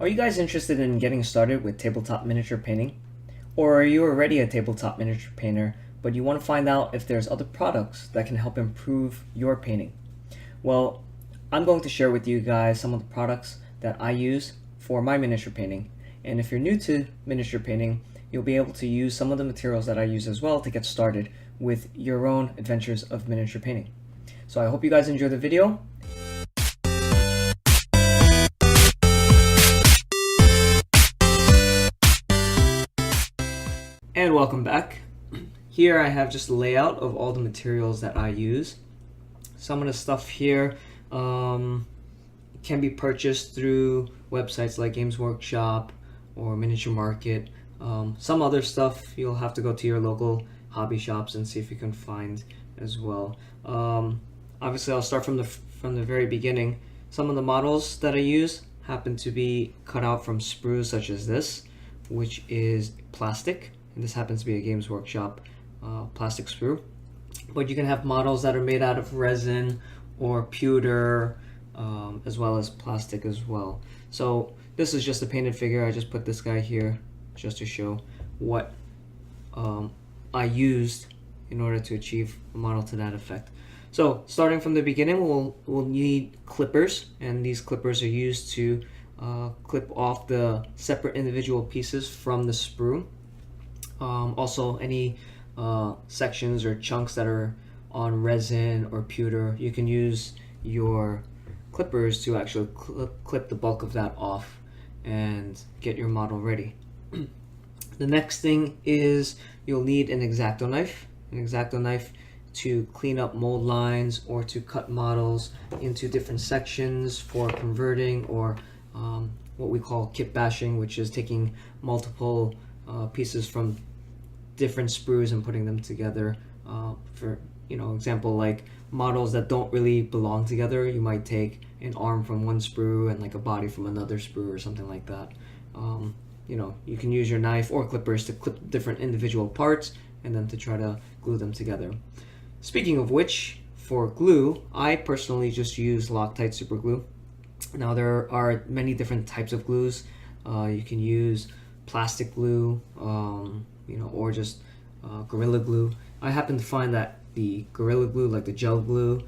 Are you guys interested in getting started with tabletop miniature painting? Or are you already a tabletop miniature painter, but you want to find out if there's other products that can help improve your painting? Well, I'm going to share with you guys some of the products that I use for my miniature painting. And if you're new to miniature painting, you'll be able to use some of the materials that I use as well to get started with your own adventures of miniature painting. So I hope you guys enjoy the video. And welcome back. Here I have just a layout of all the materials that I use. Some of the stuff here can be purchased through websites like Games Workshop or Miniature Market. Some other stuff you'll have to go to your local hobby shops and see if you can find as well. Obviously I'll start from the very beginning. Some of the models that I use happen to be cut out from sprues such as this, which is plastic. And this happens to be a Games Workshop plastic sprue. But you can have models that are made out of resin or pewter, as well as plastic as well. So this is just a painted figure. I just put this guy here just to show what I used in order to achieve a model to that effect. So starting from the beginning, we'll need clippers, and these clippers are used to clip off the separate individual pieces from the sprue. Also, any sections or chunks that are on resin or pewter, you can use your clippers to actually clip the bulk of that off and get your model ready. The next thing is you'll need an X-Acto knife. An X-Acto knife to clean up mold lines or to cut models into different sections for converting, or what we call kit bashing, which is taking multiple pieces from different sprues and putting them together. For example, like models that don't really belong together, you might take an arm from one sprue and like a body from another sprue or something like that. You can use your knife or clippers to clip different individual parts and then to try to glue them together. Speaking of which, for glue, I personally just use Loctite super glue. Now there are many different types of glues. You can use plastic glue, or just Gorilla Glue. I happen to find that the Gorilla Glue, like the gel glue,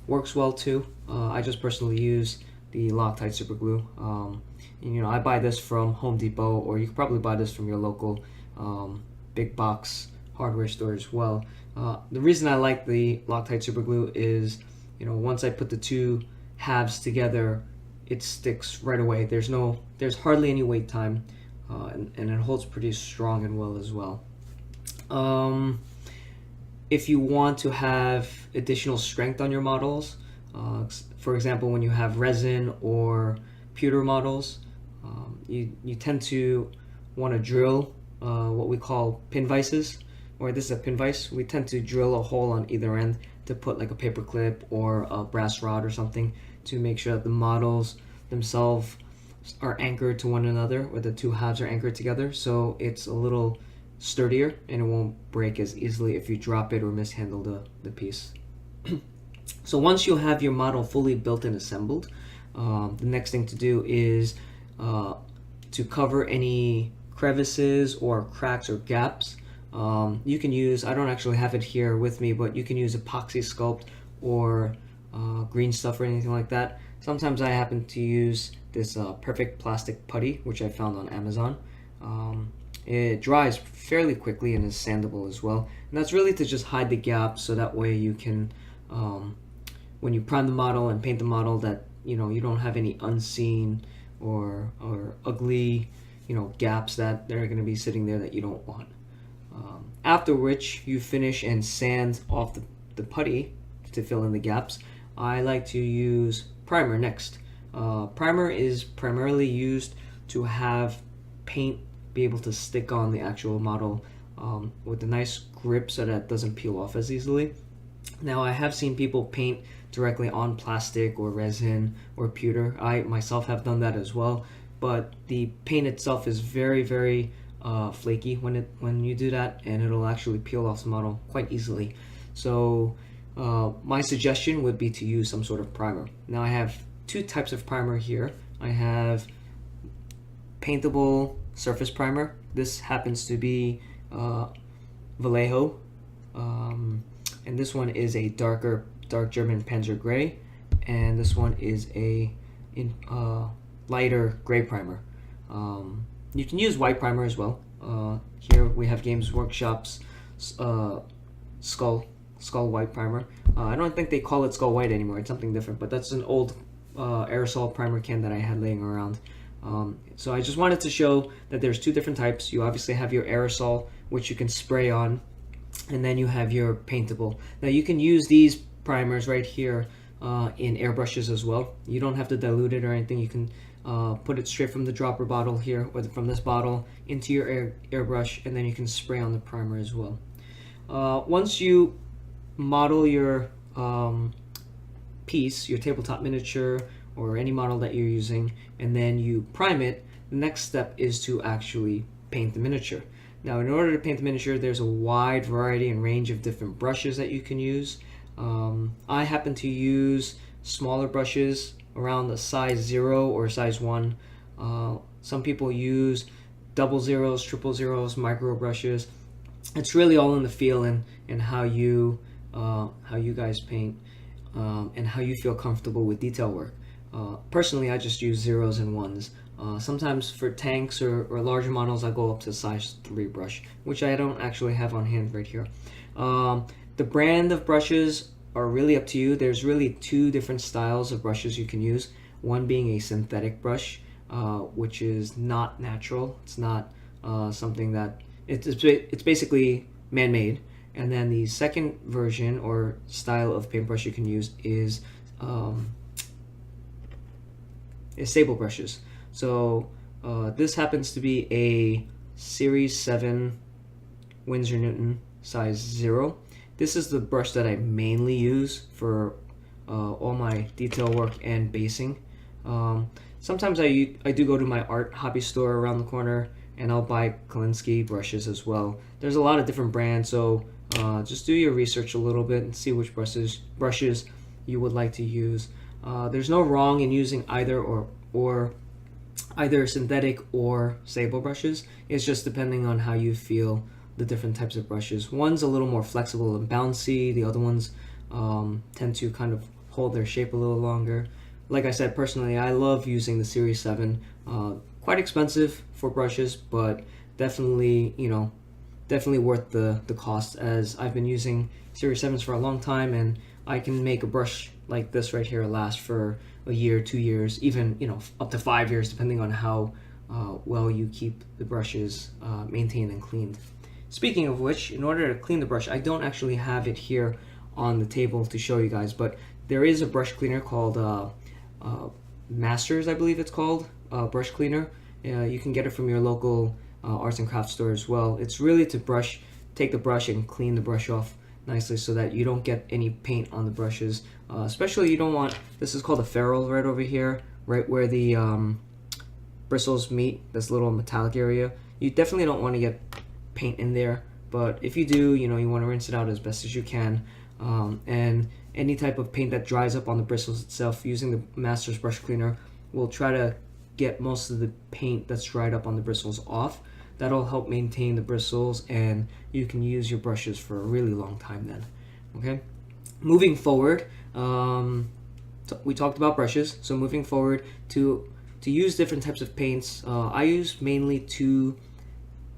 works well too. I just personally use the Loctite super glue. I buy this from Home Depot, or you could probably buy this from your local big box hardware store as well. The reason I like the Loctite super glue is, once I put the two halves together, it sticks right away. There's hardly any wait time, and it holds pretty strong and well as well. If you want to have additional strength on your models, for example, when you have resin or pewter models, you tend to want to drill what we call pin vices, or this is a pin vise. We tend to drill a hole on either end to put like a paper clip or a brass rod or something to make sure that the models themselves are anchored to one another, or the two halves are anchored together, so it's a little sturdier and it won't break as easily if you drop it or mishandle the piece. So once you have your model fully built and assembled, the next thing to do is to cover any crevices or cracks or gaps. You can use, I don't actually have it here with me, but you can use epoxy sculpt or green stuff or anything like that. Sometimes I happen to use this perfect plastic putty, which I found on Amazon. It dries fairly quickly and is sandable as well. And that's really to just hide the gaps, so that way you can, when you prime the model and paint the model, that you don't have any unseen or ugly gaps that are going to be sitting there that you don't want. After which you finish and sand off the putty to fill in the gaps, I like to use primer next. Primer is primarily used to have paint be able to stick on the actual model with a nice grip so that it doesn't peel off as easily. Now, I have seen people paint directly on plastic or resin or pewter. I myself have done that as well, but the paint itself is very, very flaky when you do that, and it'll actually peel off the model quite easily. So my suggestion would be to use some sort of primer. Now I have two types of primer here. I have paintable surface primer. This happens to be Vallejo, and this one is a dark German Panzer Gray, and this one is a lighter gray primer. You can use white primer as well. Here we have Games Workshop's Skull White primer. I don't think they call it Skull White anymore. It's something different, but that's an old aerosol primer can that I had laying around. So I just wanted to show that there's two different types. You obviously have your aerosol, which you can spray on, and then you have your paintable. Now you can use these primers right here in airbrushes as well. You don't have to dilute it or anything. You can put it straight from the dropper bottle here, or from this bottle, into your airbrush, and then you can spray on the primer as well. Once you model your piece, your tabletop miniature, or any model that you're using, and then you prime it, the next step is to actually paint the miniature. Now, in order to paint the miniature, there's a wide variety and range of different brushes that you can use. I happen to use smaller brushes around the size 0 or size 1. Some people use double zeros, triple zeros, micro brushes. It's really all in the feel and how you guys paint and how you feel comfortable with detail work. Personally, I just use zeros and ones. Sometimes for tanks or larger models, I go up to size 3 brush, which I don't actually have on hand right here. The brand of brushes are really up to you. There's really two different styles of brushes you can use. One being a synthetic brush, which is not natural. It's not something that it's basically man-made. And then the second version or style of paintbrush you can use is sable brushes. So this happens to be a Series 7 Winsor Newton size 0. This is the brush that I mainly use for all my detail work and basing. Sometimes I do go to my art hobby store around the corner and I'll buy Kolinsky brushes as well. There's a lot of different brands, so just do your research a little bit and see which brushes you would like to use. There's no wrong in using either either synthetic or sable brushes. It's just depending on how you feel the different types of brushes. One's a little more flexible and bouncy. The other ones tend to kind of hold their shape a little longer. Like I said, personally, I love using the Series 7. Quite expensive for brushes, but definitely, definitely worth the cost, as I've been using Series 7s for a long time, and I can make a brush like this right here last for a year, 2 years, even up to 5 years, depending on how well you keep the brushes maintained and cleaned. Speaking of which, in order to clean the brush, I don't actually have it here on the table to show you guys, but there is a brush cleaner called Masters, I believe it's called, brush cleaner. You can get it from your local arts and crafts store as well. It's really to take the brush and clean the brush off nicely so that you don't get any paint on the brushes. Especially you don't want, this is called a ferrule right over here, right where the bristles meet, this little metallic area. You definitely don't want to get paint in there, but if you do, you want to rinse it out as best as you can. And any type of paint that dries up on the bristles itself, using the Masters brush cleaner will try to get most of the paint that's dried up on the bristles off. That'll help maintain the bristles, and you can use your brushes for a really long time then. Okay, moving forward, we talked about brushes, so moving forward to use different types of paints, I use mainly two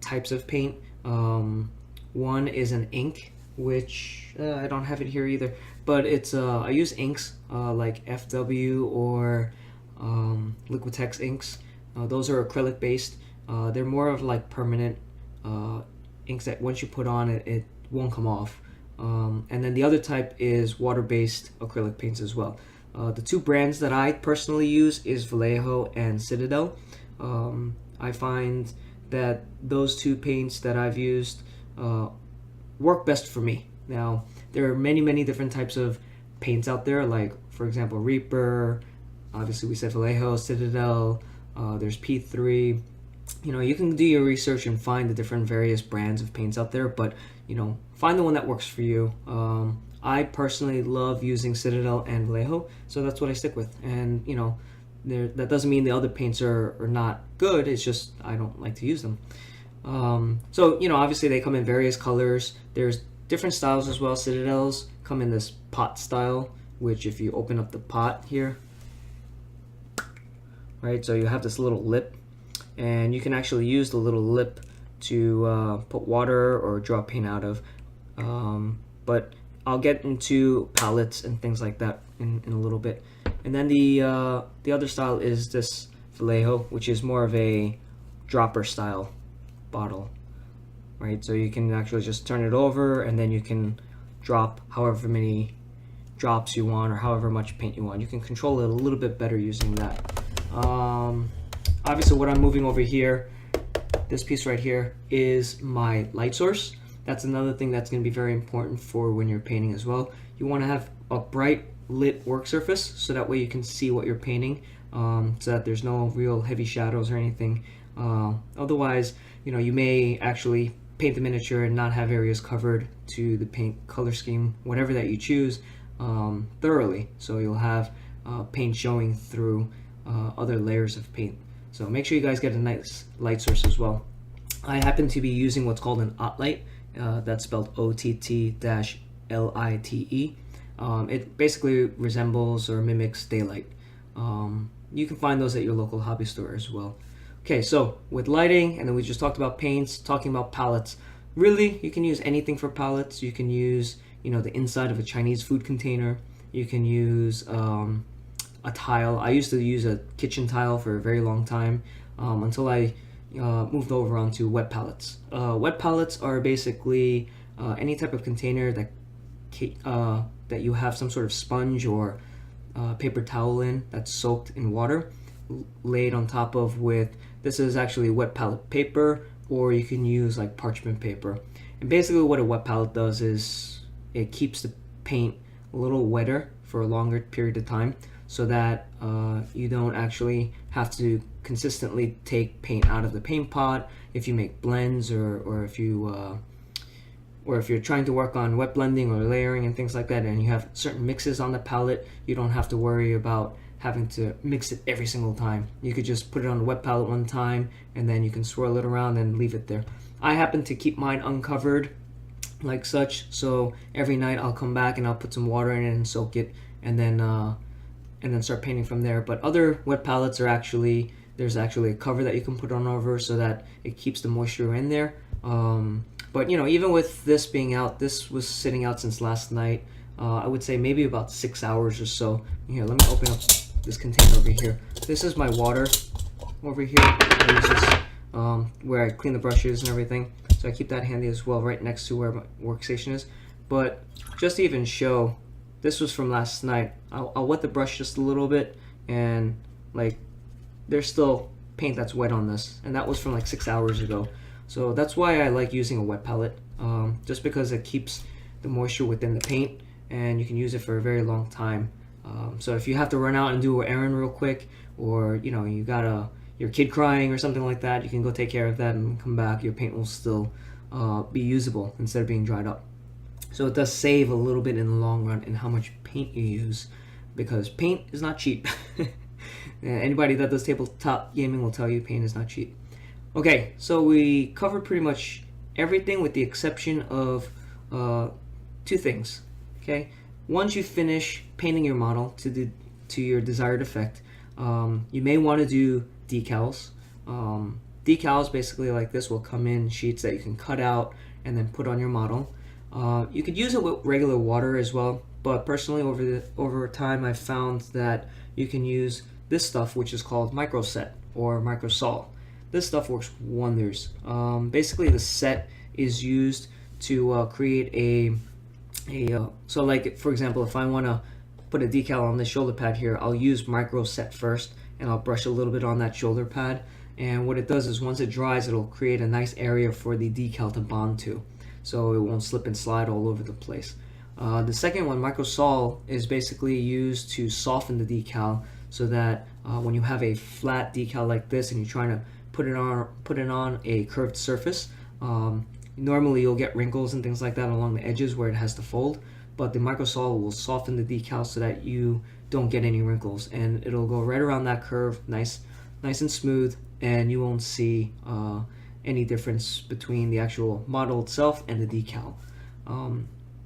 types of paint. One is an ink, which I don't have it here either, but it's I use inks like FW or Liquitex inks. Those are acrylic based. They're more of like permanent inks that once you put on it won't come off. And then the other type is water-based acrylic paints as well. The two brands that I personally use is Vallejo and Citadel. I find that those two paints that I've used work best for me. Now, there are many different types of paints out there, like for example Reaper, obviously we said Vallejo, Citadel, there's P3. You can do your research and find the different various brands of paints out there, but find the one that works for you. I personally love using Citadel and Vallejo, so that's what I stick with. And that doesn't mean the other paints are not good. It's just I don't like to use them. So obviously they come in various colors. There's different styles as well. Citadels come in this pot style, which if you open up the pot here, right, so you have this little lip, and you can actually use the little lip to put water or draw paint out of. But I'll get into palettes and things like that in a little bit. And then the other style is this Vallejo, which is more of a dropper style bottle, right? So you can actually just turn it over, and then you can drop however many drops you want or however much paint you want. You can control it a little bit better using that. Obviously what I'm moving over here, this piece right here, is my light source. That's another thing that's going to be very important for when you're painting as well. You want to have a bright lit work surface, so that way you can see what you're painting, so that there's no real heavy shadows or anything. Otherwise, you may actually paint the miniature and not have areas covered to the paint color scheme, whatever that you choose, thoroughly. So you'll have paint showing through other layers of paint. So make sure you guys get a nice light source as well. I happen to be using what's called an OTT light. That's spelled OTT-LITE. It basically resembles or mimics daylight. You can find those at your local hobby store as well. Okay, so with lighting, and then we just talked about paints, talking about palettes. Really, you can use anything for palettes. You can use, the inside of a Chinese food container. You can use a tile. I used to use a kitchen tile for a very long time, until I moved over onto wet palettes. Wet palettes are basically any type of container that you have some sort of sponge or paper towel in that's soaked in water, laid on top of this is actually wet palette paper, or you can use like parchment paper. And basically what a wet palette does is it keeps the paint a little wetter for a longer period of time, so that you don't actually have to consistently take paint out of the paint pot if you make blends, or if you're trying to work on wet blending or layering and things like that, and you have certain mixes on the palette. You don't have to worry about having to mix it every single time. You could just put it on the wet palette one time, and then you can swirl it around and leave it there. I happen to keep mine uncovered like such, so every night I'll come back and I'll put some water in it and soak it, and then start painting from there. But other wet palettes there's actually a cover that you can put on over, so that it keeps the moisture in there. But even with this being out, this was sitting out since last night. I would say maybe about 6 hours or so. Here, let me open up this container over here. This is my water over here. I use this where I clean the brushes and everything. So I keep that handy as well, right next to where my workstation is. But just to even show, this was from last night. I'll wet the brush just a little bit, and there's still paint that's wet on this, and that was from 6 hours ago. So that's why I like using a wet palette, just because it keeps the moisture within the paint, and you can use it for a very long time. So if you have to run out and do an errand real quick, or you got your kid crying or something like that, you can go take care of that and come back. Your paint will still be usable instead of being dried up. So it does save a little bit in the long run in how much paint you use, because paint is not cheap. Anybody that does tabletop gaming will tell you paint is not cheap. Okay, so we covered pretty much everything with the exception of two things. Okay, once you finish painting your model to your desired effect, you may want to do decals. Decals, basically like this, will come in sheets that you can cut out and then put on your model. You could use it with regular water as well, but personally over time I've found that you can use this stuff, which is called MiCho set or MiCho Sol. This stuff works wonders. Basically the set is used to create so like for example, if I want to put a decal on the shoulder pad here, I'll use MiCho set first, and I'll brush a little bit on that shoulder pad, and what it does is once it dries, it'll create a nice area for the decal to bond to, so it won't slip and slide all over the place. The second one, MiCho Sol, is basically used to soften the decal, so that when you have a flat decal like this and you're trying to put it on a curved surface, normally you'll get wrinkles and things like that along the edges where it has to fold, but the MiCho Sol will soften the decal so that you don't get any wrinkles, and it'll go right around that curve, nice and smooth, and you won't see any difference between the actual model itself and the decal.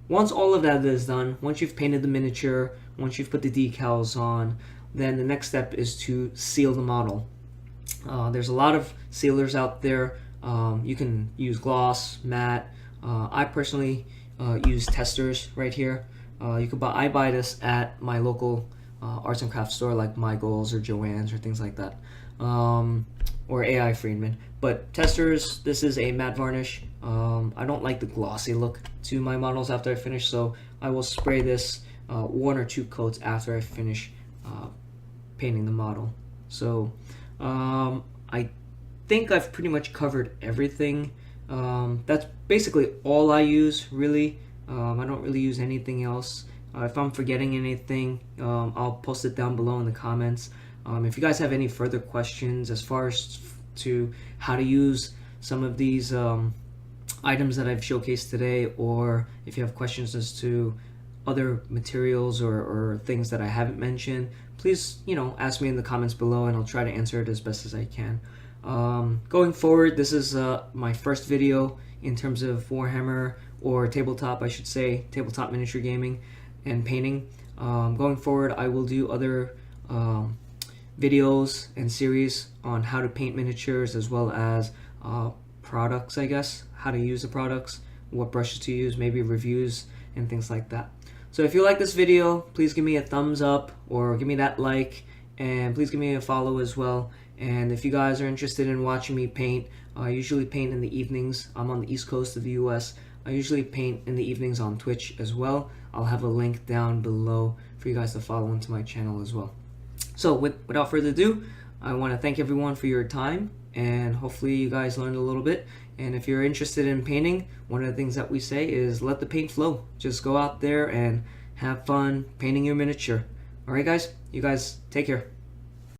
Once all of that is done, once you've painted the miniature, once you've put the decals on, then the next step is to seal the model. There's a lot of sealers out there. You can use gloss, matte. I personally use testers right here. I buy this at my local arts and crafts store like Michael's or Joann's or things like that, or AI Friedman. But testers, this is a matte varnish. I don't like the glossy look to my models after I finish, so I will spray this 1 or 2 coats after I finish painting the model. So I think I've pretty much covered everything. That's basically all I use, really. I don't really use anything else. If I'm forgetting anything, I'll post it down below in the comments. If you guys have any further questions as far as to how to use some of these items that I've showcased today, or if you have questions as to other materials or things that I haven't mentioned, please, ask me in the comments below, and I'll try to answer it as best as I can. Going forward, this is my first video in terms of Warhammer, or tabletop, I should say, tabletop miniature gaming and painting. Going forward, I will do other videos and series on how to paint miniatures, as well as products, I guess, how to use the products, what brushes to use, maybe reviews and things like that. So if you like this video, please give me a thumbs up or give me that like, and please give me a follow as well. And if you guys are interested in watching me paint, I usually paint in the evenings. I'm on the East Coast of the US. I usually paint in the evenings on Twitch as well. I'll have a link down below for you guys to follow into my channel as well. So without further ado, I want to thank everyone for your time, and hopefully you guys learned a little bit. And if you're interested in painting, one of the things that we say is let the paint flow. Just go out there and have fun painting your miniature. Alright guys, you guys take care.